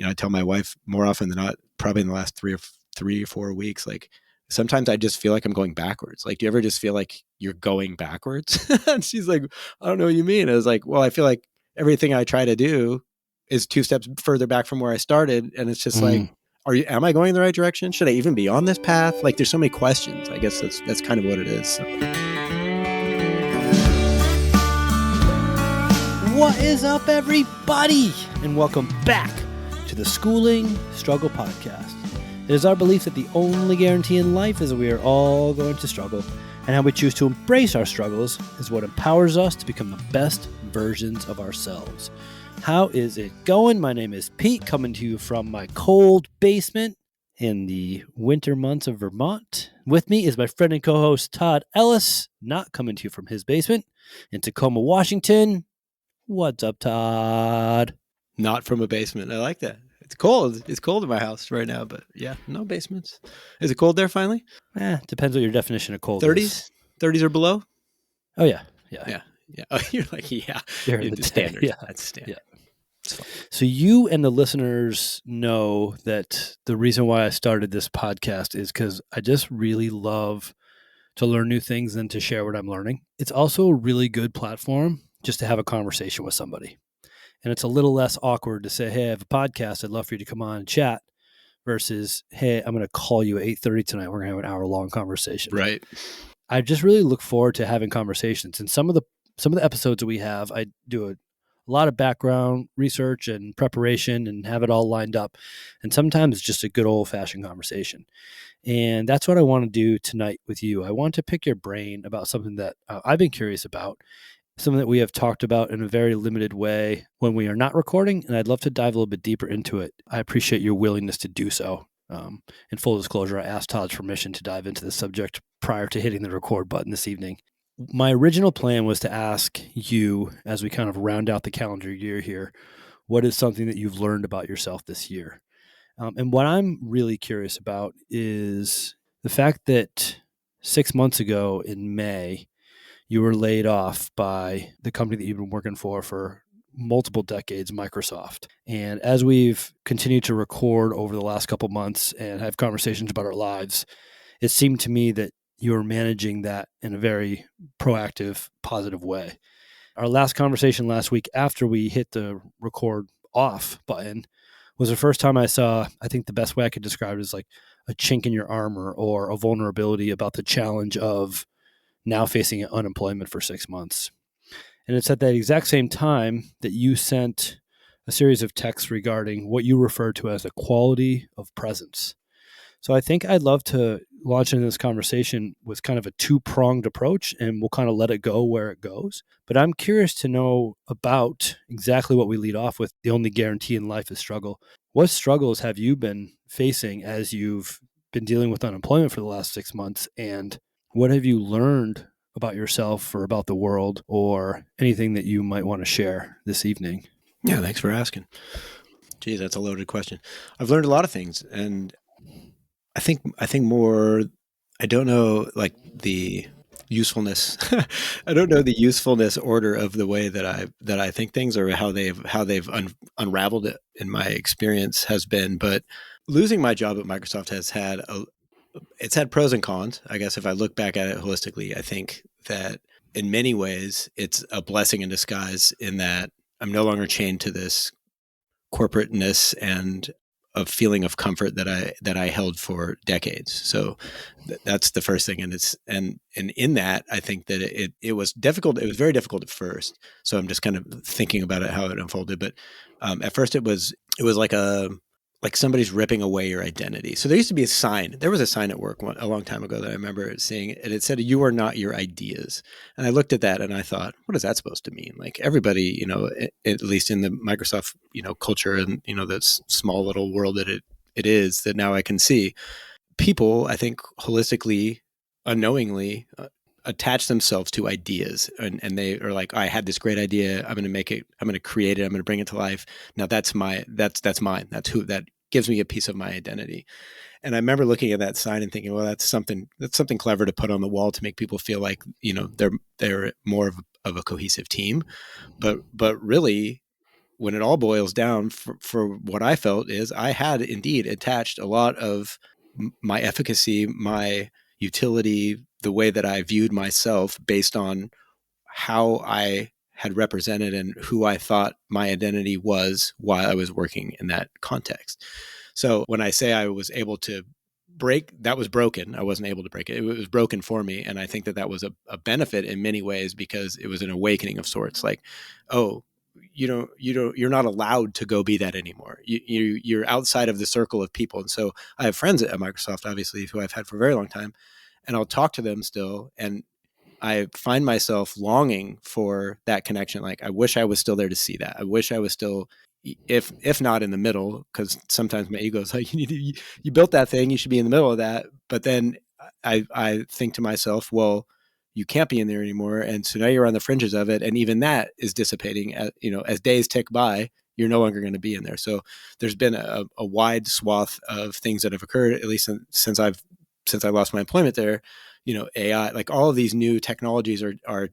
I tell my wife more often than not, probably in the last 3 or 4 weeks, like sometimes I just feel like I'm going backwards. Like, do you ever just feel like you're going backwards? And she's like, I don't know what you mean. I was like, well, I feel like everything I try to do is 2 steps further back from where I started. And it's just like, am I going in the right direction? Should I even be on this path? Like, there's so many questions. I guess that's kind of what it is. So. What is up, everybody? And welcome back to the Schooling Struggle Podcast. It is our belief that the only guarantee in life is that we are all going to struggle, and how we choose to embrace our struggles is what empowers us to become the best versions of ourselves. How is it going? My name is Pete, coming to you from my cold basement in the winter months of Vermont. With me is my friend and co-host Todd Ellis, not coming to you from his basement in Tacoma, Washington. What's up, Todd? Not from a basement. I like that. It's cold. It's cold in my house right now, but yeah, no basements. Is it cold there finally? Depends what your definition of cold 30s? is. 30s or below? Oh, yeah. Oh, you're like, yeah. You're the standard. Yeah. That's standard. Yeah. So you and the listeners know that the reason why I started this podcast is because I just really love to learn new things and to share what I'm learning. It's also a really good platform just to have a conversation with somebody. And it's a little less awkward to say, hey, I have a podcast. I'd love for you to come on and chat versus, hey, I'm going to call you at 8:30 tonight. We're going to have an hour-long conversation. Right. I just really look forward to having conversations. And some of the episodes that we have, I do a lot of background research and preparation and have it all lined up. And sometimes it's just a good old-fashioned conversation. And that's what I want to do tonight with you. I want to pick your brain about something that I've been curious about, something that we have talked about in a very limited way when we are not recording, and I'd love to dive a little bit deeper into it. I appreciate your willingness to do so. In full disclosure, I asked Todd's permission to dive into the subject prior to hitting the record button this evening. My original plan was to ask you, as we kind of round out the calendar year here, what is something that you've learned about yourself this year? And what I'm really curious about is the fact that 6 months ago in May, you were laid off by the company that you've been working for multiple decades, Microsoft. And as we've continued to record over the last couple months and have conversations about our lives, it seemed to me that you were managing that in a very proactive, positive way. Our last conversation last week after we hit the record off button was the first time I saw, I think the best way I could describe it is like a chink in your armor or a vulnerability about the challenge of now facing unemployment for 6 months. And it's at that exact same time that you sent a series of texts regarding what you refer to as the quality of presence. So I think I'd love to launch into this conversation with kind of a two-pronged approach, and we'll kind of let it go where it goes. But I'm curious to know about exactly what we lead off with. The only guarantee in life is struggle. What struggles have you been facing as you've been dealing with unemployment for the last 6 months? And what have you learned about yourself or about the world or anything that you might want to share this evening? Yeah, thanks for asking. Geez, that's a loaded question. I've learned a lot of things, and I think more, I don't know, like the usefulness. I don't know the usefulness order of the way that I think things or how they've unraveled it in my experience has been. But losing my job at Microsoft has had it's had pros and cons. I guess if I look back at it holistically, I think that in many ways it's a blessing in disguise in that I'm no longer chained to this corporateness and a feeling of comfort that I held for decades. So that's the first thing. And in that, I think that it was difficult. It was very difficult at first. So I'm just kind of thinking about it, how it unfolded. But at first it was like somebody's ripping away your identity. So there used to be a sign. There was a sign at work a long time ago that I remember seeing, and it said, "You are not your ideas." And I looked at that and I thought, what is that supposed to mean? Like everybody, at least in the Microsoft, culture and, this small little world that it is that now I can see, people, I think holistically, unknowingly, attach themselves to ideas and they are like, I had this great idea. I'm going to make it. I'm going to create it. I'm going to bring it to life. Now that's mine. That gives me a piece of my identity. And I remember looking at that sign and thinking, well, that's something clever to put on the wall to make people feel like, they're more of a cohesive team. But really when it all boils down, for what I felt is I had indeed attached a lot of my efficacy, my utility, the way that I viewed myself based on how I had represented and who I thought my identity was while I was working in that context. So when I say I was able to break, that was broken. I wasn't able to break it. It was broken for me. And I think that that was a benefit in many ways because it was an awakening of sorts. Like, oh, you're not allowed to go be that anymore. You're outside of the circle of people. And so I have friends at Microsoft, obviously, who I've had for a very long time, and I'll talk to them still. And I find myself longing for that connection. Like I wish I was still there to see that. I wish I was still, if not in the middle, because sometimes my ego is like, you built that thing, you should be in the middle of that. But then I think to myself, well, you can't be in there anymore, and so now you're on the fringes of it, and even that is dissipating. As days tick by, you're no longer going to be in there. So there's been a wide swath of things that have occurred, at least since I lost my employment there. AI, like all of these new technologies are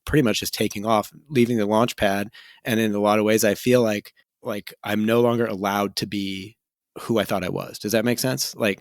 pretty much just taking off, leaving the launch pad. And in a lot of ways, I feel like I'm no longer allowed to be who I thought I was. Does that make sense? Like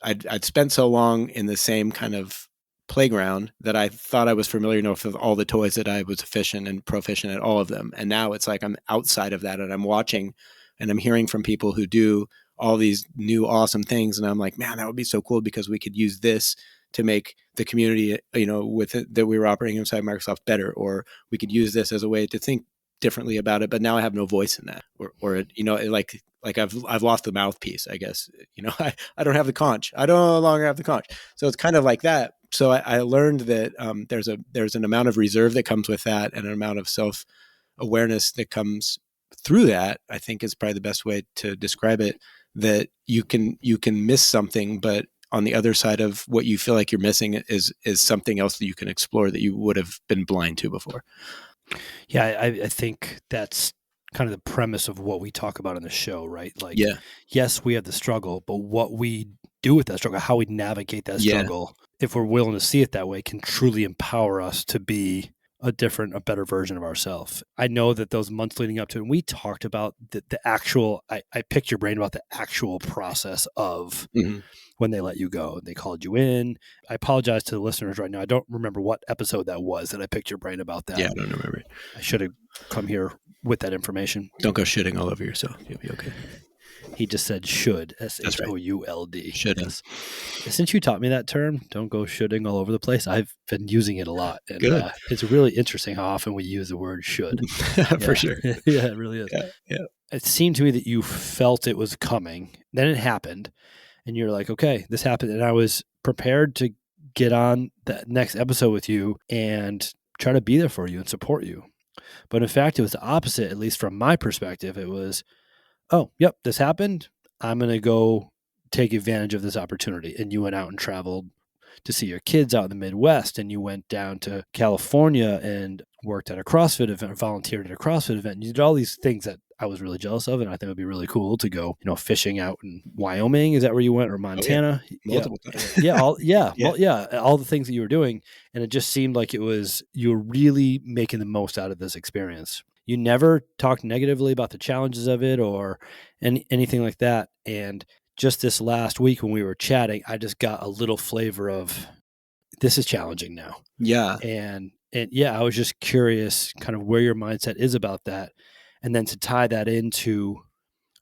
I'd spent so long in the same kind of playground that I thought I was familiar enough with all the toys that I was efficient and proficient at all of them. And now it's like I'm outside of that and I'm watching and I'm hearing from people who do all these new awesome things. And I'm like, man, that would be so cool because we could use this to make the community, with it, that we were operating inside Microsoft better, or we could use this as a way to think differently about it. But now I have no voice in that, or like I've lost the mouthpiece, I guess. I don't have the conch. I no longer have the conch. So it's kind of like that. So I learned that there's an amount of reserve that comes with that, and an amount of self awareness that comes through that. I think is probably the best way to describe it. That you can miss something, but on the other side of what you feel like you're missing is something else that you can explore that you would have been blind to before. Yeah, I think that's kind of the premise of what we talk about on the show, right? Like, Yeah. yes, we have the struggle, but what we do with that struggle, how we navigate that Yeah. struggle, if we're willing to see it that way, can truly empower us to be a better version of ourselves. I know that those months leading up to it, and we talked about the actual, I picked your brain about the actual process of Mm-hmm. when they let you go. They called you in. I apologize to the listeners right now. I don't remember what episode that was that I picked your brain about that. Yeah, I don't remember it. I should have come here with that information. Don't go shitting all over yourself. You'll be okay. He just said should, That's right. SHOULD. Shoulding. Yes. Since you taught me that term, don't go shoulding all over the place, I've been using it a lot. And Good. it's really interesting how often we use the word should. For sure. Yeah, it really is. Yeah. It seemed to me that you felt it was coming. Then it happened. And you're like, okay, this happened. And I was prepared to get on that next episode with you and try to be there for you and support you. But in fact, it was the opposite, at least from my perspective. It was, oh, yep, this happened. I'm going to go take advantage of this opportunity. And you went out and traveled to see your kids out in the Midwest, and you went down to California and worked at a CrossFit event, volunteered at a CrossFit event. And you did all these things that I was really jealous of, and I think it would be really cool to go, fishing out in Wyoming. Is that where you went, or Montana? Oh, yeah. Multiple times. Yeah, all the things that you were doing, and it just seemed like you were really making the most out of this experience. You never talked negatively about the challenges of it or anything like that. And just this last week when we were chatting, I just got a little flavor of this is challenging now. Yeah. And yeah, I was just curious kind of where your mindset is about that. And then to tie that into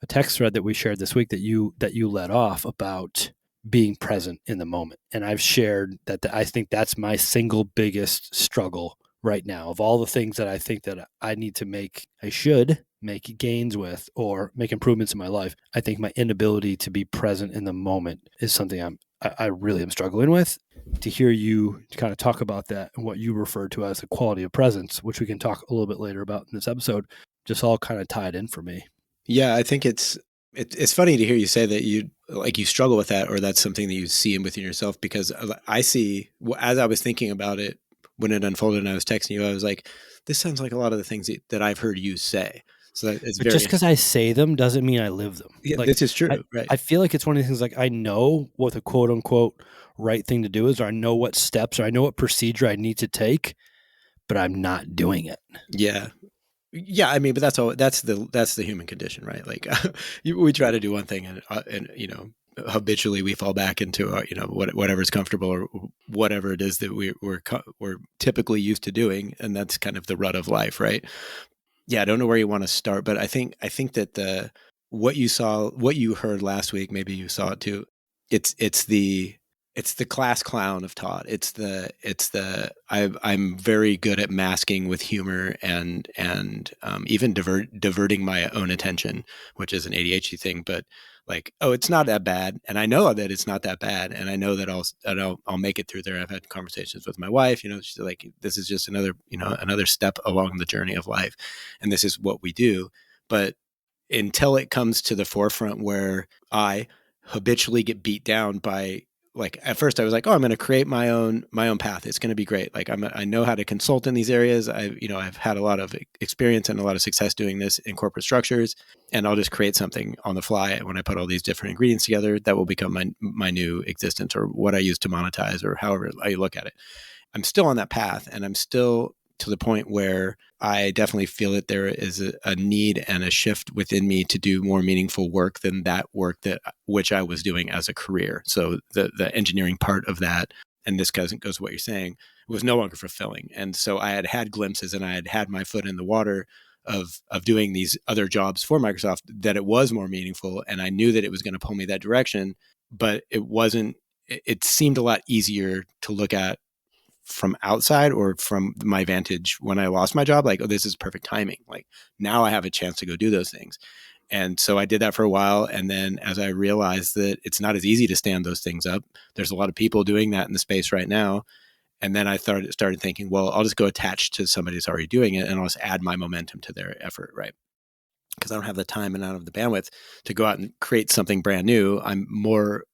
a text thread that we shared this week that you led off about being present in the moment. And I've shared that I think that's my single biggest struggle right now. Of all the things that I think that I should make gains with or make improvements in my life, I think my inability to be present in the moment is something I really am struggling with. To hear you kind of talk about that and what you refer to as the quality of presence, which we can talk a little bit later about in this episode, just all kind of tied in for me. Yeah, I think it's funny to hear you say that you struggle with that, or that's something that you see within yourself, because I see, as I was thinking about it when it unfolded and I was texting you, I was like, this sounds like a lot of the things that I've heard you say. So that it's just because I say them doesn't mean I live them. Yeah, this is true. Right. I feel like it's one of the things, like I know what the quote unquote right thing to do is, or I know what steps, or I know what procedure I need to take, but I'm not doing it. Yeah. Yeah, I mean, but that's the human condition, right? Like we try to do one thing, and habitually we fall back into whatever's comfortable or whatever it is that we're typically used to doing, and that's kind of the rut of life, right? Yeah, I don't know where you want to start, but I think that the what you heard last week, maybe you saw it too. It's the class clown of Todd. I'm very good at masking with humor and even diverting my own attention, which is an ADHD thing. But like, oh, it's not that bad, and I know that it's not that bad, and I know that I'll make it through there. I've had conversations with my wife. She's like, this is just another step along the journey of life, and this is what we do. But until it comes to the forefront where I habitually get beat down by, like, at first I was like, oh, I'm going to create my own path. It's going to be great. Like I know how to consult in these areas. I've had a lot of experience and a lot of success doing this in corporate structures, and I'll just create something on the fly. When I put all these different ingredients together, that will become my new existence, or what I use to monetize, or however I look at it. I'm still on that path, and I'm still to the point where I definitely feel that there is a need and a shift within me to do more meaningful work than that work that which I was doing as a career. So the engineering part of that, and this goes to what you're saying, was no longer fulfilling. And so I had glimpses, and I had my foot in the water of doing these other jobs for Microsoft, that it was more meaningful, and I knew that it was going to pull me that direction, but it wasn't. It seemed a lot easier to look at from outside, or from my vantage when I lost my job, like, oh, this is perfect timing. Like, now I have a chance to go do those things. And so I did that for a while. And then as I realized that it's not as easy to stand those things up, there's a lot of people doing that in the space right now. And then I started thinking, well, I'll just go attach to somebody who's already doing it, and I'll just add my momentum to their effort, right? Because I don't have the time and I don't have the bandwidth to go out and create something brand new. I'm more,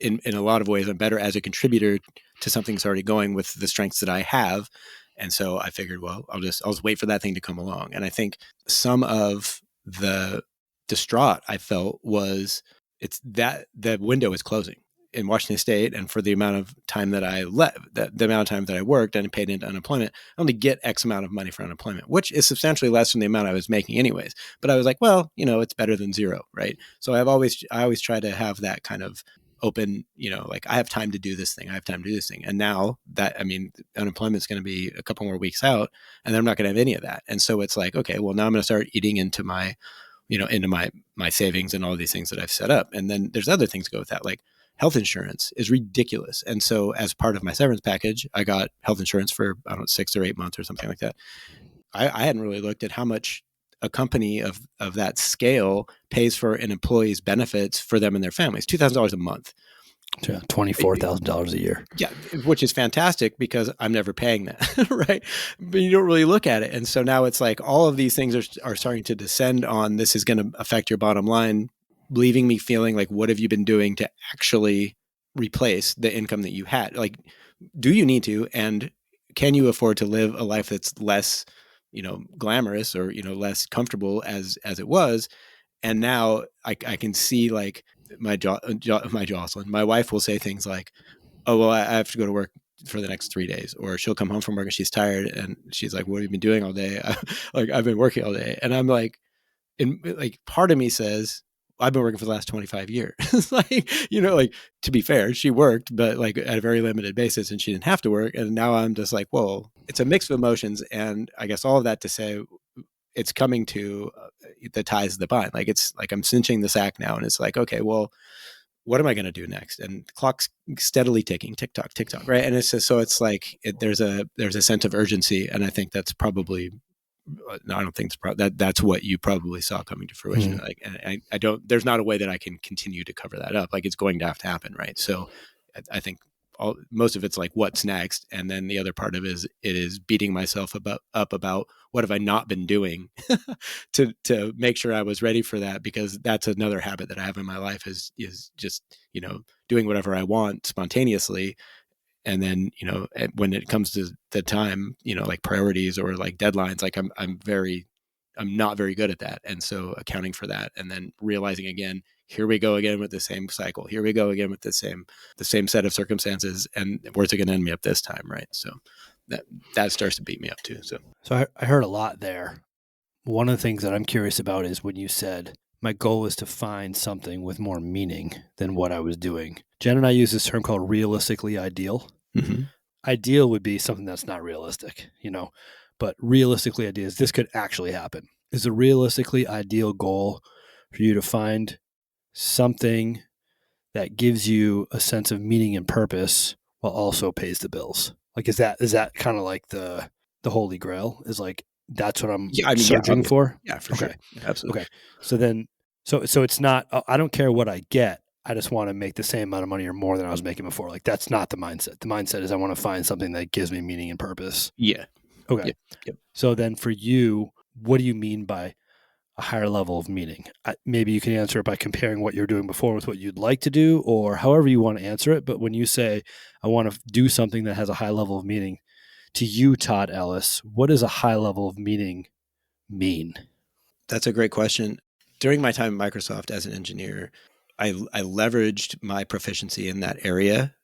in a lot of ways, I'm better as a contributor to something that's already going with the strengths that I have. And so I figured, well, I'll just wait for that thing to come along. And I think some of the distraught I felt was, it's that the window is closing in Washington State, and for the amount of time that the amount of time that I worked and paid into unemployment, I only get X amount of money for unemployment, which is substantially less than the amount I was making anyways. But I was like, well, it's better than zero, right? So I always try to have that kind of open, like, I have time to do this thing. I have time to do this thing. And now that, I mean, unemployment is going to be a couple more weeks out, and I'm not going to have any of that. And so it's like, okay, well, now I'm going to start eating into my savings and all these things that I've set up. And then there's other things to go with that. Like, health insurance is ridiculous. And so as part of my severance package, I got health insurance for, I don't know, 6 or 8 months or something like that. I hadn't really looked at how much a company of that scale pays for an employee's benefits for them and their families. $2,000 a month. Yeah, $24,000 a year. Yeah, which is fantastic because I'm never paying that, right? But you don't really look at it. And so now it's like all of these things are starting to descend on, this is going to affect your bottom line, leaving me feeling like, what have you been doing to actually replace the income that you had? Like, do you need to, and can you afford to live a life that's less, glamorous, or, less comfortable as it was? And now I can see, like, my Jocelyn, my wife will say things like, oh, well, I have to go to work for the next 3 days, or she'll come home from work and she's tired, and she's like, what have you been doing all day? Like, I've been working all day. And I'm like, and like, part of me says, I've been working for the last 25 years. Like, like, to be fair, she worked, but like at a very limited basis, and she didn't have to work. And now I'm just like, whoa, it's a mix of emotions. And I guess all of that to say, it's coming to the ties the bind. Like, it's like I'm cinching the sack now, and it's like, okay, well, what am I going to do next? And the clock's steadily ticking, tick tock, right? And it's just, so it's like, there's a sense of urgency, and I think that's probably, no, I don't think that's what you probably saw coming to fruition. Mm-hmm. Like, and I don't, there's not a way that I can continue to cover that up. Like, it's going to have to happen, right? So I think most of it's like, what's next, and then the other part of it is beating myself up about what have I not been doing to make sure I was ready for that, because that's another habit that I have in my life, is just, doing whatever I want spontaneously. And then, when it comes to the time, like priorities or like deadlines, like I'm not very good at that. And so accounting for that, and then realizing again, here we go again with the same cycle. Here we go again with the same set of circumstances. And where's it going to end me up this time? Right. So that starts to beat me up too. So So I heard a lot there. one of the things that I'm curious about is when you said, my goal is to find something with more meaning than what I was doing. Jen and I use this term called realistically ideal. Mm-hmm. Ideal would be something that's not realistic, but realistically ideal is this could actually happen. Is a realistically ideal goal for you to find something that gives you a sense of meaning and purpose while also pays the bills? Like, is that kind of like the holy grail? Is like that's what I'm Yeah, I mean, yeah, searching for? yeah, for sure, Okay. yeah, absolutely. Okay. So then, so it's not. I don't care what I get. I just want to make the same amount of money or more than I was making before. Like that's not the mindset. The mindset is I want to find something that gives me meaning and purpose. Yeah, Okay. yeah, yep. So then, for you, what do you mean by a higher level of meaning? Maybe you can answer it by comparing what you're doing before with what you'd like to do, or however you want to answer it. But when you say I want to do something that has a high level of meaning, to you, Todd Ellis, what does a high level of meaning mean? That's a great question. During my time at Microsoft as an engineer, I leveraged my proficiency in that area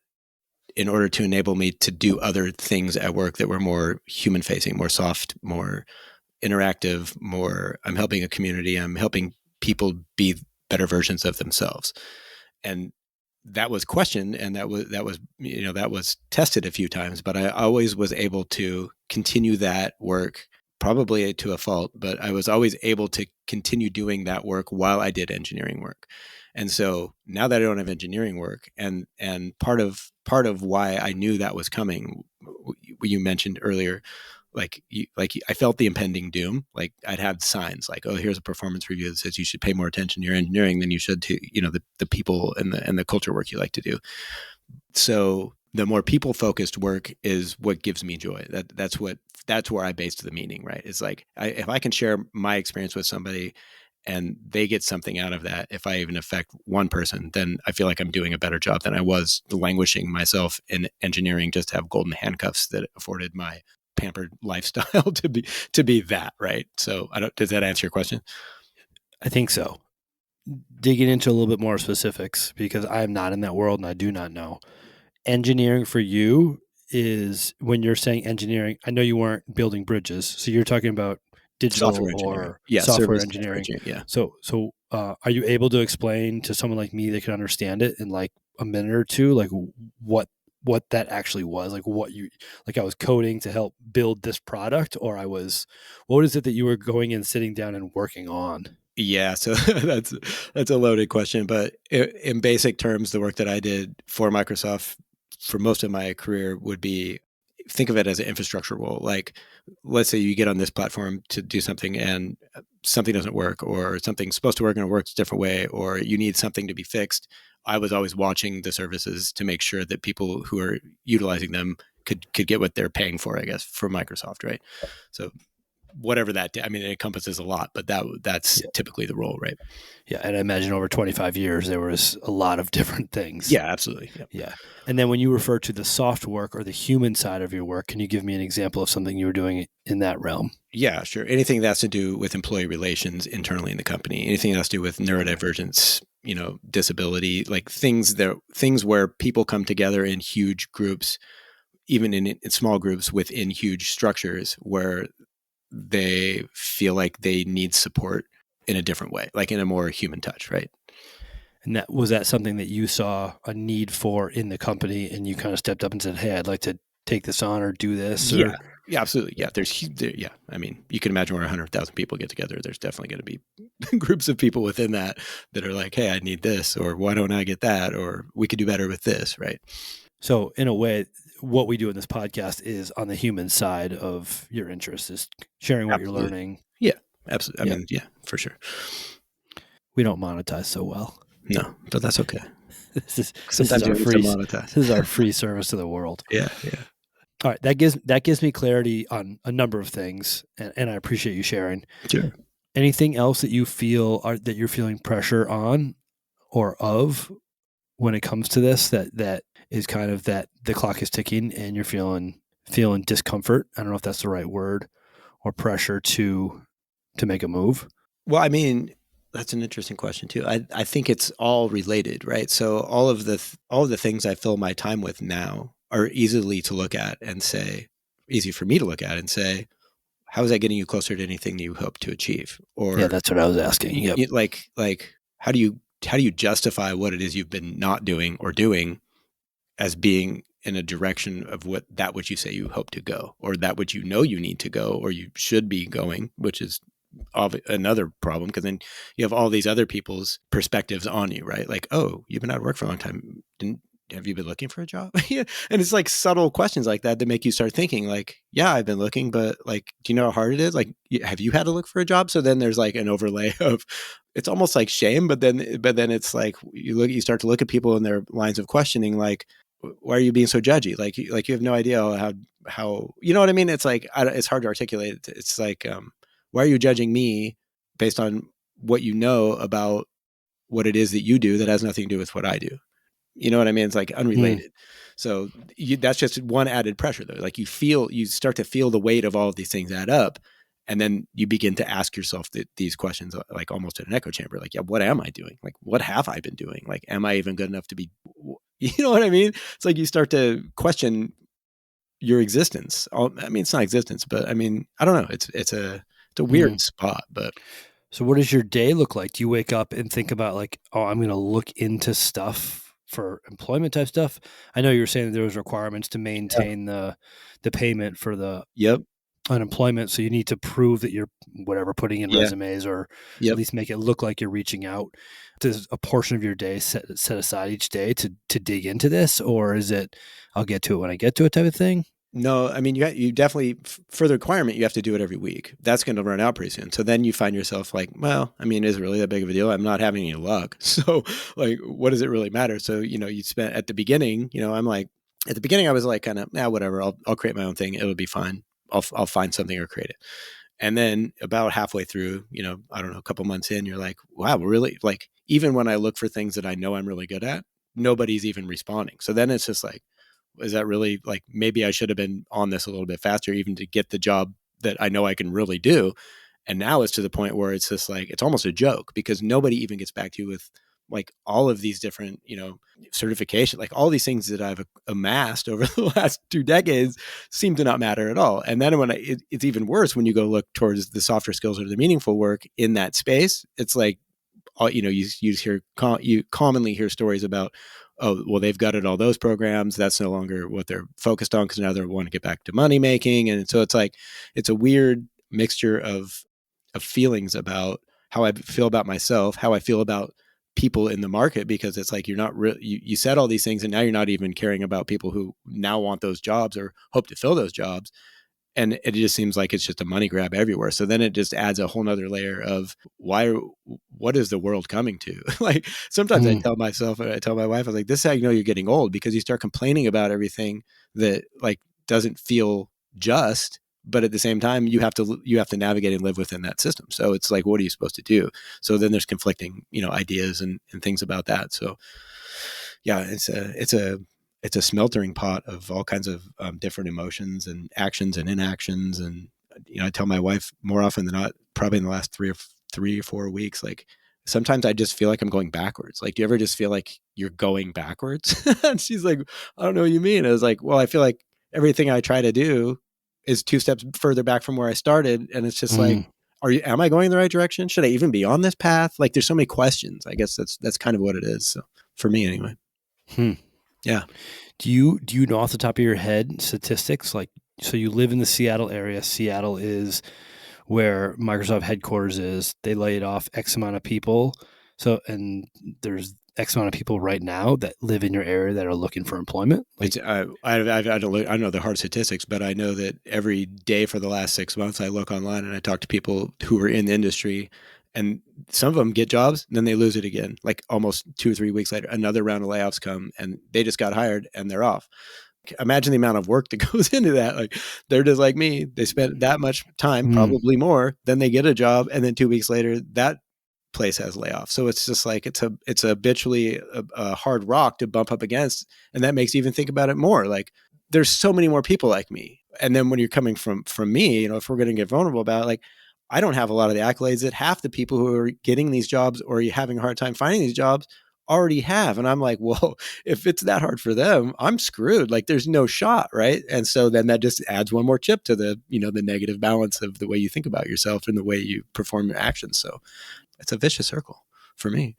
in order to enable me to do other things at work that were more human facing, more soft, more interactive, more I'm helping a community, I'm helping people be better versions of themselves. And that was questioned, and that was tested a few times, but I always was able to continue that work, probably to a fault, but I was always able to continue doing that work while I did engineering work. And so now that I don't have engineering work, and part of why I knew that was coming, you mentioned earlier, I felt the impending doom. Like I'd had signs like, oh, here's a performance review that says you should pay more attention to your engineering than you should to the people and the culture work you like to do. So the more people focused work is what gives me joy. That's where I based the meaning. Right? It's like if I can share my experience with somebody and they get something out of that, if I even affect one person, then I feel like I'm doing a better job than I was languishing myself in engineering just to have golden handcuffs that afforded my pampered lifestyle to be that. Right? So does that answer your question? I think so. Digging into a little bit more specifics because I am not in that world and I do not know. Engineering for you is when you're saying engineering, I know you weren't building bridges, so you're talking about digital Software engineering. or Yeah, software service software engineering. engineering. Yeah. So, are you able to explain to someone like me that can understand it in like a minute or two, like what that actually was, like what you like? I was coding to help build this product, or what is it that you were going and sitting down and working on? Yeah, so that's a loaded question, but in basic terms, the work that I did for Microsoft for most of my career would be, think of it as an infrastructure role. Like, let's say you get on this platform to do something and something doesn't work, or something's supposed to work and it works a different way, or you need something to be fixed. I was always watching the services to make sure that people who are utilizing them could get what they're paying for, I guess, for Microsoft, right? So whatever that, I mean, it encompasses a lot, but that's Yeah, typically the role, right? yeah, and I imagine over 25 years there was a lot of different things. Yeah, absolutely. Yep. Yeah. And then when you refer to the soft work or the human side of your work, can you give me an example of something you were doing in that realm? Yeah, sure. Anything that has to do with employee relations internally in the company, anything that has to do with neurodivergence, disability, like things where people come together in huge groups, even in small groups within huge structures where they feel like they need support in a different way, like in a more human touch, right? And that something that you saw a need for in the company and you kind of stepped up and said, "Hey, I'd like to take this on or do this," Yeah. or Yeah, absolutely. yeah. Yeah, yeah. I mean, you can imagine where 100,000 people get together. There's definitely going to be groups of people within that are like, "Hey, I need this," or "Why don't I get that?" or "We could do better with this," right? So in a way, what we do in this podcast is on the human side of your interest is sharing what you're Absolutely. learning. Yeah, absolutely. I Yeah. mean, yeah, for sure. We don't monetize so well. No, but that's okay. This is Sometimes you our need to free monetize. this is our free service to the world. Yeah, yeah. All right, that gives me clarity on a number of things, and I appreciate you sharing. Sure. Anything else that you feel that you're feeling pressure on or of when it comes to this that is kind of that the clock is ticking and you're feeling discomfort? I don't know if that's the right word, or pressure to make a move. Well, I mean, that's an interesting question too. I think it's all related, right? So all of the things I fill my time with now are easy for me to look at and say, how is that getting you closer to anything you hope to achieve? Yeah, Or that's what I was asking. Yep. like how do you justify what it is you've been not doing or doing as being in a direction of that which you say you hope to go, or that which you know you need to go, or you should be going, which is another problem, because then you have all these other people's perspectives on you, right? Like, oh, you've been out of work for a long time. Have you been looking for a job? Yeah. And it's like subtle questions like that make you start thinking like, yeah, I've been looking, but like, do you know how hard it is? Like, have you had to look for a job? So then there's like an overlay of, it's almost like shame, but then it's like you start to look at people in their lines of questioning, like, why are you being so judgy? Like you have no idea how, you know what I mean? It's like, it's hard to articulate. It's like, why are you judging me based on what you know about what it is that you do that has nothing to do with what I do? You know what I mean? It's like unrelated. So that's just one added pressure though. Like you start to feel the weight of all of these things add up. And then you begin to ask yourself these questions, like almost in an echo chamber. Like, yeah, what am I doing? Like, what have I been doing? Like, am I even good enough to be, you know what I mean? It's like you start to question your existence. I mean, it's not existence, but I mean, I don't know. It's a weird spot, but. So what does your day look like? Do you wake up and think about like, oh, I'm going to look into stuff for employment type stuff? I know you were saying that there was requirements to maintain the payment for the Yep. unemployment. So you need to prove that you're putting in Yeah. resumes, or Yep. at least make it look like you're reaching out. Does a portion of your day set aside each day to dig into this, or is it I'll get to it when I get to it type of thing? No, I mean, you definitely, for the requirement, you have to do it every week. That's going to run out pretty soon. So then you find yourself like, well, I mean, is it really that big of a deal? I'm not having any luck. So like, what does it really matter? So, you spent at the beginning, I'm like, at the beginning, I was like, kind of, whatever, I'll create my own thing. It'll be fine. I'll find something or create it. And then about halfway through, I don't know, a couple months in, you're like, wow, really? Like, even when I look for things that I know I'm really good at, nobody's even responding. So then it's just like, is that really, like, maybe I should have been on this a little bit faster, even to get the job that I know I can really do. And now it's to the point where it's just like, it's almost a joke, because nobody even gets back to you with like all of these different, certification, like all these things that I've amassed over the last 2 decades seem to not matter at all. And then it's even worse when you go look towards the softer skills or the meaningful work in that space. It's like, you commonly hear stories about, oh, well, they've gutted all those programs. That's no longer what they're focused on, because now they want to get back to money making. And so it's like, it's a weird mixture of feelings about how I feel about myself, how I feel about people in the market, because it's like, you're not really, you said all these things and now you're not even caring about people who now want those jobs or hope to fill those jobs. And it just seems like it's just a money grab everywhere. So then it just adds a whole nother layer of what is the world coming to? Like, sometimes I tell myself, I tell my wife, I was like, this is how you know you're getting old, because you start complaining about everything that like doesn't feel just, but at the same time you have to navigate and live within that system. So it's like, what are you supposed to do? So then there's conflicting, ideas and things about that. So yeah, it's a smeltering pot of all kinds of different emotions and actions and inactions. And I tell my wife more often than not, probably in the last 3 or 4 weeks, like, sometimes I just feel like I'm going backwards. Like, do you ever just feel like you're going backwards? And she's like, I don't know what you mean. I was like, well, I feel like everything I try to do is 2 steps further back from where I started. And it's just like, am I going in the right direction? Should I even be on this path? Like, there's so many questions. I guess that's kind of what it is. So for me anyway. Yeah. Do you know off the top of your head statistics? Like, so you live in the Seattle area. Seattle is where Microsoft headquarters is. They laid off X amount of people. So, and there's X amount of people right now that live in your area that are looking for employment. Like, I don't know the hard statistics, but I know that every day for the last 6 months, I look online and I talk to people who are in the industry, and some of them get jobs and then they lose it again. Like almost 2 or 3 weeks later, another round of layoffs come and they just got hired and they're off. Imagine the amount of work that goes into that. Like, they're just like me. They spent that much time, probably more, then they get a job. And then 2 weeks later, that place has layoffs. So it's just like, it's habitually a hard rock to bump up against. And that makes you even think about it more. Like, there's so many more people like me. And then when you're coming from me, if we're going to get vulnerable about it, like, I don't have a lot of the accolades that half the people who are getting these jobs or having a hard time finding these jobs already have. And I'm like, well, if it's that hard for them, I'm screwed. Like there's no shot, right? And so then that just adds one more chip to the, the negative balance of the way you think about yourself and the way you perform your actions. So it's a vicious circle for me.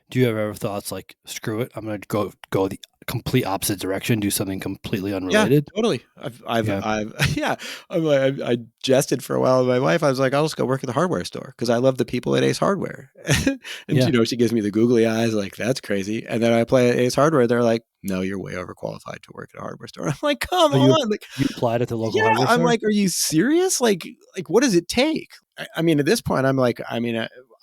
Do you have ever thoughts like, screw it, I'm going to go the complete opposite direction, do something completely Yeah, unrelated? totally. Yeah. Yeah. I'm like, I jested for a while with my wife. I was like, I'll just go work at the hardware store because I love the people at Ace Hardware. And, Yeah. she gives me the googly eyes, like, that's crazy. And then I play at Ace Hardware. They're like, no, you're way overqualified to work at a hardware store. I'm like, come Oh, you on. Like, you applied at the local yeah. hardware I'm store? like, are you serious? Like, what does it take? I mean, at this point, I'm like, I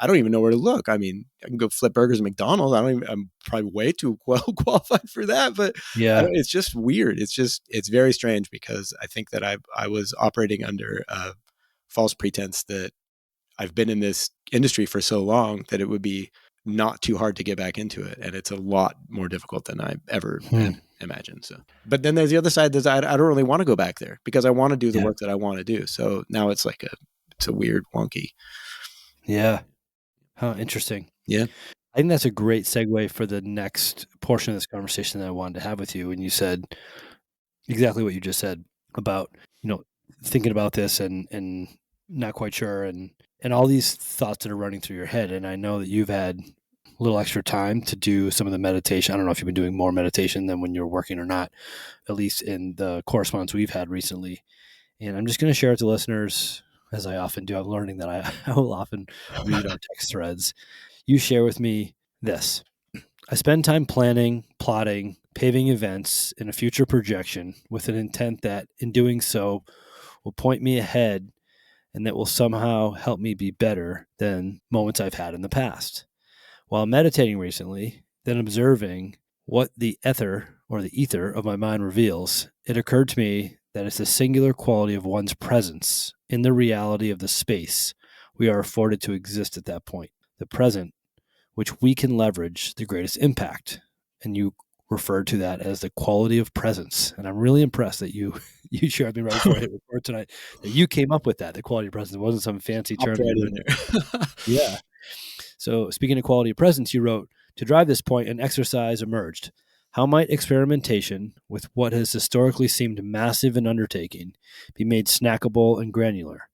don't even know where to look. I mean, I can go flip burgers at McDonald's. I'm probably way too well qualified for that, but Yeah. it's just weird. It's very strange because I think that I was operating under a false pretense that I've been in this industry for so long that it would be not too hard to get back into it. And it's a lot more difficult than I ever Hmm. had imagined. So, but then there's the other side that I don't really want to go back there because I want to do the Yeah. work that I want to do. So now it's like it's a weird wonky. Yeah. Huh, interesting. Yeah. I think that's a great segue for the next portion of this conversation that I wanted to have with you. And you said exactly what you just said about, thinking about this and not quite sure and all these thoughts that are running through your head. And I know that you've had a little extra time to do some of the meditation. I don't know if you've been doing more meditation than when you're working or not, at least in the correspondence we've had recently. And I'm just going to share it to listeners, as I often do. I'm learning that I will often read our text threads. You share with me this. I spend time planning, plotting, paving events in a future projection with an intent that, in doing so, will point me ahead and that will somehow help me be better than moments I've had in the past. While meditating recently, then observing what the ether or the ether of my mind reveals, it occurred to me that it's the singular quality of one's presence in the reality of the space we are afforded to exist at that point. The present, which we can leverage the greatest impact. And you referred to that as the quality of presence. And I'm really impressed that you you shared with me right before I hit record tonight that you came up with that. The quality of presence. It wasn't some fancy Hopped term that right you in invented. there. Yeah. So speaking of quality of presence, you wrote, to drive this point, an exercise emerged. How might experimentation with what has historically seemed massive and undertaking be made snackable and granular?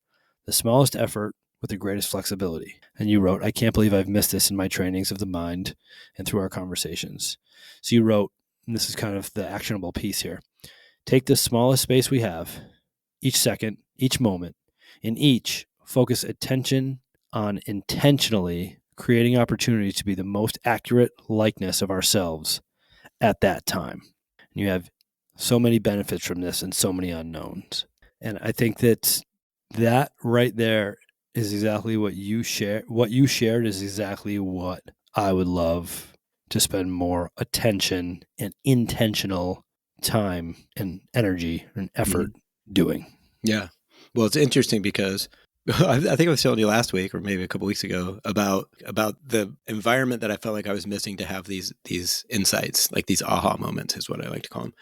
The smallest effort with the greatest flexibility. And you wrote, I can't believe I've missed this in my trainings of the mind and through our conversations. So you wrote, and this is kind of the actionable piece here, take the smallest space we have, each second, each moment, in each, focus attention on intentionally creating opportunities to be the most accurate likeness of ourselves at that time. And you have so many benefits from this and so many unknowns. And I think that right there is exactly what you share. What you shared is exactly what I would love to spend more attention and intentional time and energy and effort doing. Yeah. Well, it's interesting because I think I was telling you last week or maybe a couple weeks ago about the environment that I felt like I was missing to have these insights, like these aha moments is what I like to call them.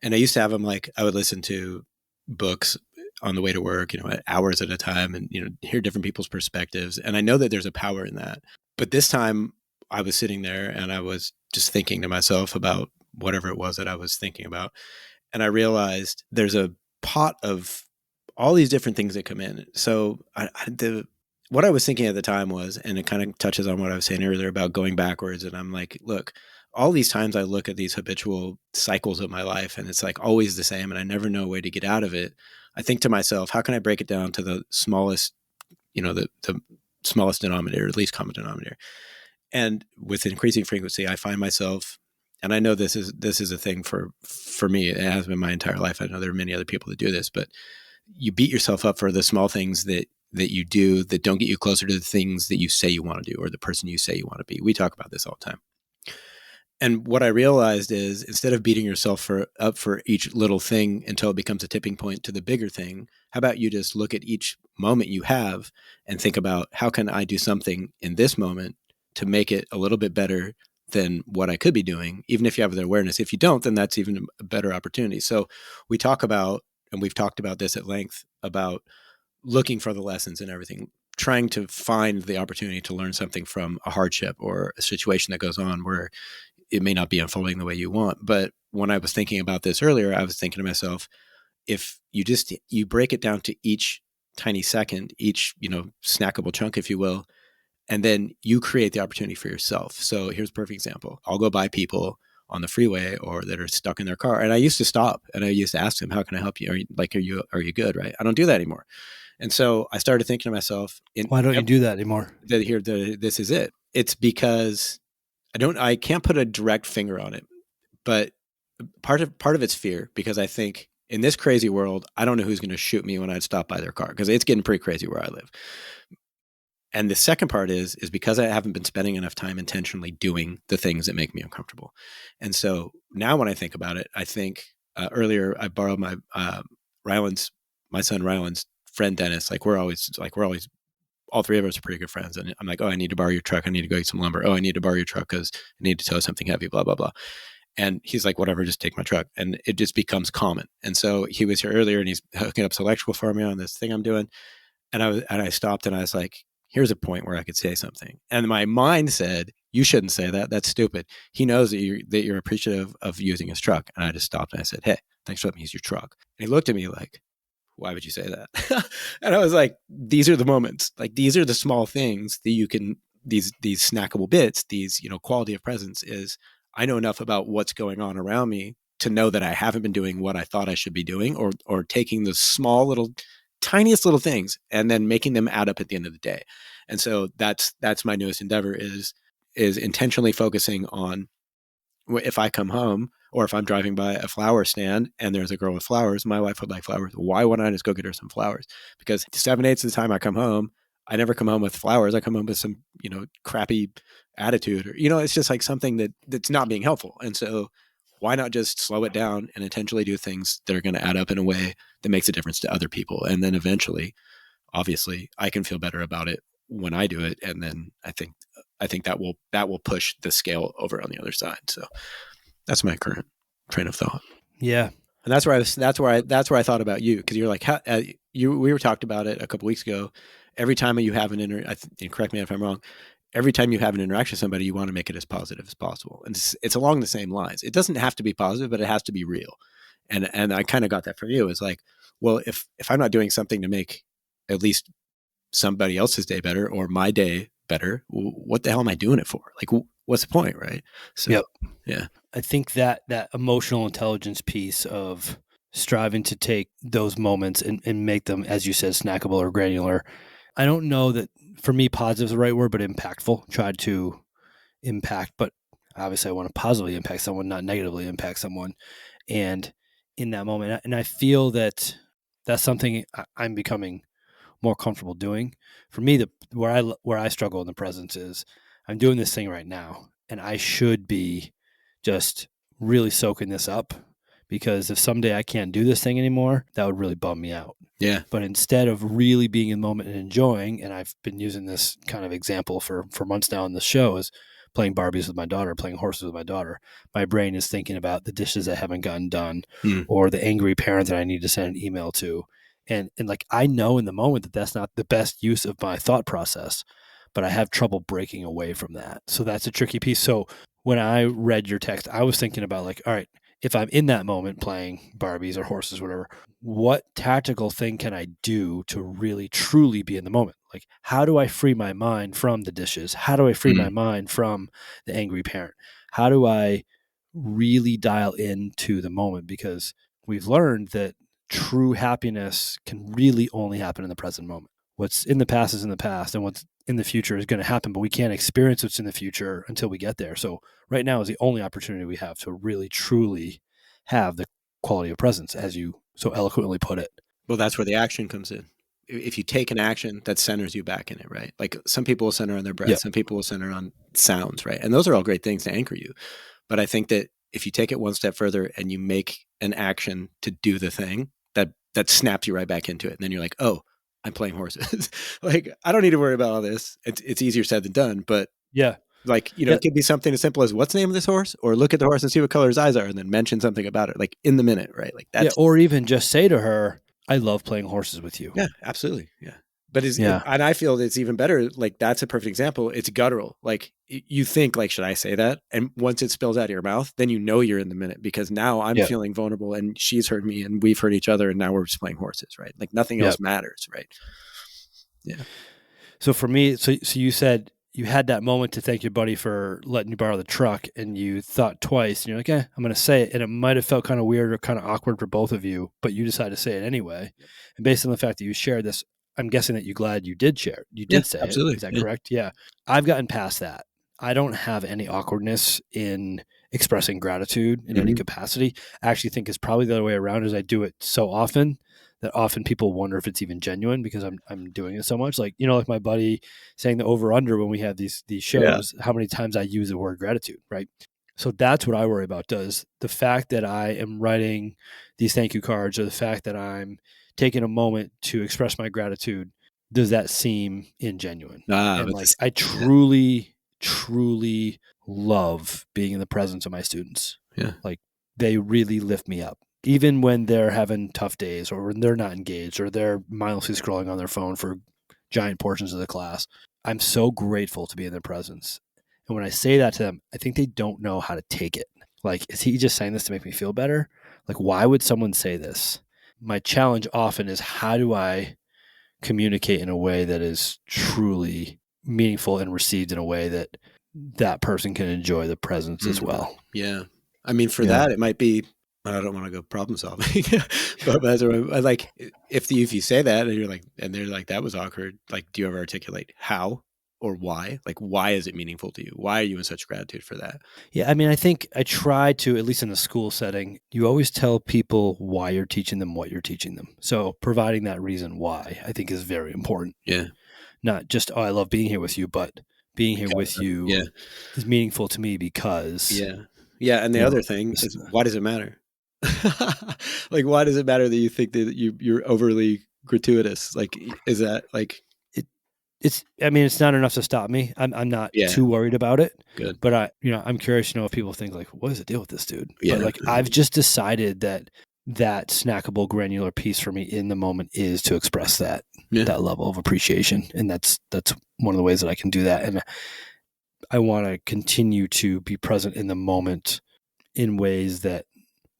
And I used to have them like I would listen to books on the way to work, hours at a time and, hear different people's perspectives. And I know that there's a power in that. But this time I was sitting there and I was just thinking to myself about whatever it was that I was thinking about. And I realized there's a pot of all these different things that come in. So what I was thinking at the time was, and it kind of touches on what I was saying earlier about going backwards. And I'm like, look, all these times I look at these habitual cycles of my life and it's like always the same and I never know a way to get out of it. I think to myself, how can I break it down to the smallest, the smallest denominator, at least common denominator? And with increasing frequency, I find myself, and I know this is a thing for me. It has been my entire life. I know there are many other people that do this, but you beat yourself up for the small things that you do that don't get you closer to the things that you say you want to do or the person you say you want to be. We talk about this all the time. And what I realized is instead of beating yourself up for each little thing until it becomes a tipping point to the bigger thing, how about you just look at each moment you have and think about how can I do something in this moment to make it a little bit better than what I could be doing, even if you have the awareness. If you don't, then that's even a better opportunity. So we talk about, and we've talked about this at length, about looking for the lessons and everything, trying to find the opportunity to learn something from a hardship or a situation that goes on where it may not be unfolding the way you want. But when I was thinking about this earlier, I was thinking to myself, if you break it down to each tiny second, each, snackable chunk, if you will, and then you create the opportunity for yourself. So here's a perfect example. I'll go by people on the freeway or that are stuck in their car. And I used to stop and I used to ask them, how can I help you? Are you good? Right. I don't do that anymore. And so I started thinking to myself, Why don't you do that anymore? this is it. It's because I can't put a direct finger on it, but part of it's fear, because I think in this crazy world, I don't know who's going to shoot me when I stop by their car, because it's getting pretty crazy where I live. And the second part is because I haven't been spending enough time intentionally doing the things that make me uncomfortable. And so now when I think about it, I think earlier I borrowed my my son Ryland's friend Dennis. We're always all three of us are pretty good friends. And I'm like, oh, I need to borrow your truck. I need to go get some lumber. Oh, I need to borrow your truck because I need to tow something heavy, blah, blah, blah. And he's like, whatever, just take my truck. And it just becomes common. And so he was here earlier and he's hooking up some electrical for me on this thing I'm doing. And I stopped and I was like, here's a point where I could say something. And my mind said, you shouldn't say that. That's stupid. He knows that you're appreciative of using his truck. And I just stopped and I said, hey, thanks for letting me use your truck. And he looked at me like, why would you say that? And I was like, these are the moments. Like, these are the small things that you can, these snackable bits, these, quality of presence is, I know enough about what's going on around me to know that I haven't been doing what I thought I should be doing, or taking the small little, tiniest little things and then making them add up at the end of the day. And so that's my newest endeavor is intentionally focusing on, if I come home or if I'm driving by a flower stand and there's a girl with flowers, my wife would like flowers. Why wouldn't I just go get her some flowers? Because 7/8 of the time I come home, I never come home with flowers. I come home with some, crappy attitude, or, it's just like something that's not being helpful. And so why not just slow it down and intentionally do things that are going to add up in a way that makes a difference to other people? And then eventually, obviously, I can feel better about it when I do it. And then I think that will push the scale over on the other side. So that's my current train of thought. Yeah. And that's where I thought about you, because you're like, we were talked about it a couple weeks ago. Every time you have correct me if I'm wrong, every time you have an interaction with somebody, you want to make it as positive as possible. And it's along the same lines. It doesn't have to be positive, but it has to be real. And I kind of got that from you. It's like, well, if I'm not doing something to make at least somebody else's day better or my day better, what the hell am I doing it for? Like, what's the point, right? So, yep. Yeah. I think that emotional intelligence piece of striving to take those moments and make them, as you said, snackable or granular. I don't know that for me, positive is the right word, but impactful. Try to impact, but obviously I want to positively impact someone, not negatively impact someone. And in that moment, and I feel that that's something I'm becoming more comfortable doing. For me, where I struggle in the presence is I'm doing this thing right now, and I should be just really soaking this up, because if someday I can't do this thing anymore, that would really bum me out. Yeah. But instead of really being in the moment and enjoying, and I've been using this kind of example for months now on the show, is playing Barbies with my daughter, playing horses with my daughter. My brain is thinking about the dishes that haven't gotten done, or the angry parent that I need to send an email to. And like, I know in the moment that that's not the best use of my thought process, but I have trouble breaking away from that. So that's a tricky piece. So when I read your text, I was thinking about like, all right, if I'm in that moment playing Barbies or horses, whatever, what tactical thing can I do to really truly be in the moment? Like, how do I free my mind from the dishes? How do I free my mind from the angry parent? How do I really dial into the moment? Because we've learned that true happiness can really only happen in the present moment. What's in the past is in the past, and what's in the future is going to happen, but we can't experience what's in the future until we get there. So right now is the only opportunity we have to really, truly have the quality of presence, as you so eloquently put it. Well, that's where the action comes in. If you take an action that centers you back in it, right? Like, some people will center on their breath, Yep. some people will center on sounds, right? And those are all great things to anchor you. But I think that if you take it one step further and you make an action to do the thing, that snaps you right back into it. And then you're like, oh, I'm playing horses. Like, I don't need to worry about all this. It's easier said than done. But yeah, like, it could be something as simple as, what's the name of this horse? Or look at the horse and see what color his eyes are, and then mention something about it, like, in the minute, right? Like, that's, or even just say to her, I love playing horses with you. yeah, absolutely. Yeah. But Yeah. and I feel it's even better. Like that's a perfect example. It's guttural. Like you think like, should I say that? And once it spills out of your mouth, then you know you're in the minute because now I'm Yeah. feeling vulnerable and she's heard me and we've heard each other and now we're just playing horses, right? Like nothing Yeah. else matters, right? Yeah. So for me, so you said you had that moment to thank your buddy for letting you borrow the truck, and you thought twice, and you're like, I'm going to say it. And it might have felt kind of weird or kind of awkward for both of you, but you decided to say it anyway. Yep. And based on the fact that you shared this, I'm guessing that you're glad you did share it. You Yeah, did say it. absolutely. Is that Yeah. correct? Yeah. I've gotten past that. I don't have any awkwardness in expressing gratitude in any Mhm. capacity. I actually think it's probably the other way around, as I do it so often that often people wonder if it's even genuine because I'm doing it so much. Like, like my buddy saying the over under when we have these Yeah. shows, how many times I use the word gratitude, right? So that's what I worry about. Does the fact that I am writing these thank you cards, or the fact that I'm taking a moment to express my gratitude, does that seem ingenuine? Ah, And but like, this, I yeah. truly love being in the presence of my students. Yeah. Like, they really lift me up, even when they're having tough days, or when they're not engaged, or they're mindlessly scrolling on their phone for giant portions of the class. I'm so grateful to be in their presence. And when I say that to them, I think they don't know how to take it. Like, is he just saying this to make me feel better? Like, why would someone say this? My challenge often is, how do I communicate in a way that is truly meaningful and received in a way that that person can enjoy the presence as Mhm. well? Yeah. I mean, for Yeah. that, it might be, I don't want to go problem solving, but that's what I like. If you say that and you're like, and they're like, that was awkward. Like, do you ever articulate how or why? Like, why is it meaningful to you? Why are you in such gratitude for that? Yeah, I mean, I think I try to, at least in the school setting, you always tell people why you're teaching them what you're teaching them. So providing that reason why, I think, is very important. Yeah. Not just, I love being here with you, but being here with you Yeah. is meaningful to me because, Yeah. Yeah. And the other thing this, is, why does it matter? Like, why does it matter that you think that you're overly gratuitous? Like, is that like, I mean, it's not enough to stop me. I'm not yeah, too worried about it, good. but I'm curious to know if people think like, what is the deal with this dude? But Yeah. like, I've just decided that snackable granular piece for me in the moment is to express that Yeah. level of appreciation. And that's one of the ways that I can do that. And I want to continue to be present in the moment in ways that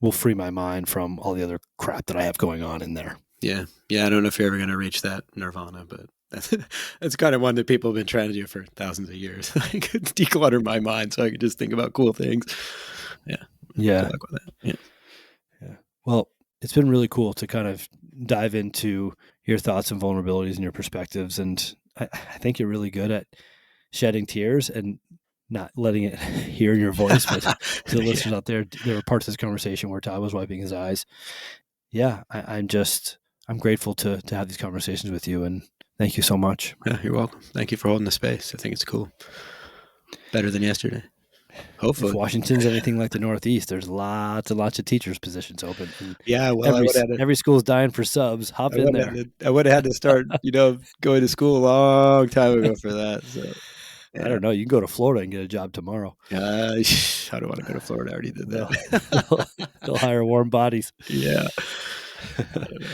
will free my mind from all the other crap that I have going on in there. Yeah. Yeah. I don't know if you're ever going to reach that nirvana, but that's kind of one that people have been trying to do for thousands of years. I could declutter my mind so I could just think about cool things. Yeah. Yeah. Good luck with that. Yeah. Yeah. Well, it's been really cool to kind of dive into your thoughts and vulnerabilities and your perspectives. And I think you're really good at shedding tears and not letting it hear in your voice. But to the listeners out there were parts of this conversation where Todd was wiping his eyes. Yeah, I'm grateful to have these conversations with you, and thank you so much. Yeah, you're welcome. Thank you for holding the space. I think it's cool. Better than yesterday. If Hopefully. Washington's anything like the Northeast, there's lots and lots of teachers positions open, and Yeah. Well, every school's dying for subs. Hop in there. I would have had to start, going to school a long time ago for that. So I yeah. don't know. You can go to Florida and get a job tomorrow. I don't want to go to Florida. I already did They'll that. they'll hire warm bodies. Yeah. I don't know.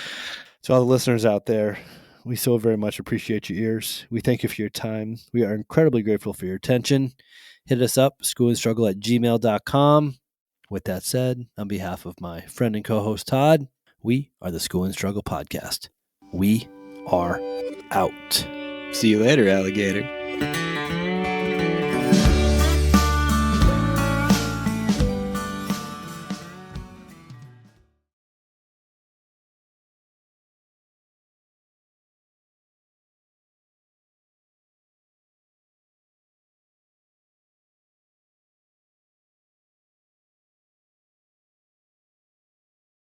To all the listeners out there, we so very much appreciate your ears. We thank you for your time. We are incredibly grateful for your attention. Hit us up, schoolandstruggle@gmail.com. With that said, on behalf of my friend and co-host Todd, we are the School and Struggle Podcast. We are out. See you later, alligator.